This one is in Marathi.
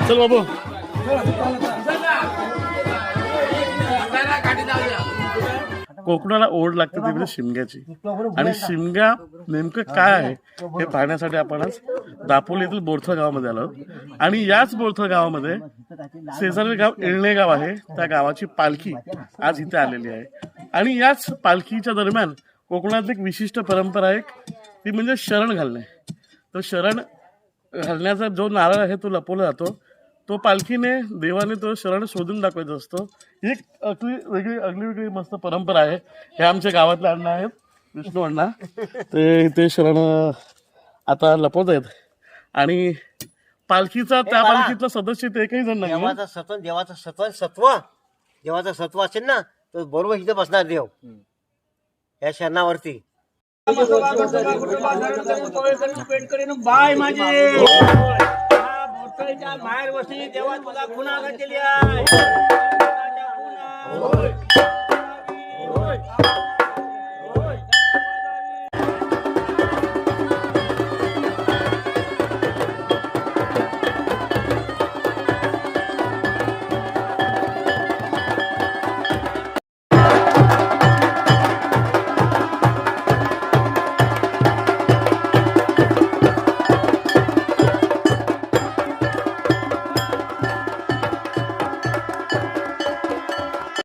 चल बाबू. कोकणाला ओढ लागते ती म्हणजे शिमग्याची. आणि शिमगा नेमकं काय आहे हे पाहण्यासाठी आपण आज दापोली येथील बोरथळ गावामध्ये आलो. आणि याच बोरथळ गावामध्ये शेजारी गाव येळणे गाव आहे, त्या गावाची पालखी आज इथे आलेली आहे. आणि याच पालखीच्या दरम्यान कोकणात एक विशिष्ट परंपरा आहे, ती म्हणजे शरण घालणे. तर शरण घालण्याचा जो नारळ आहे तो लपवला जातो. तो पालखीने देवाने तो शरण शोधून दाखवायचा असतो. ही एक वेगळी मस्त परंपरा आहे. हे आमच्या गावातले अण्णा आहेत, विष्णू अण्णा. ते शरण आता लपवत आहेत. आणि पालखीचा त्या पालखीतला सदस्य ते एकही जण नाही. देवाचा सत्व असेल ना तर बरोबर इथे बसणार देव या शरणावरती. बाय माझी बाहेर बसली तेव्हा तुला खुणा केली आहे.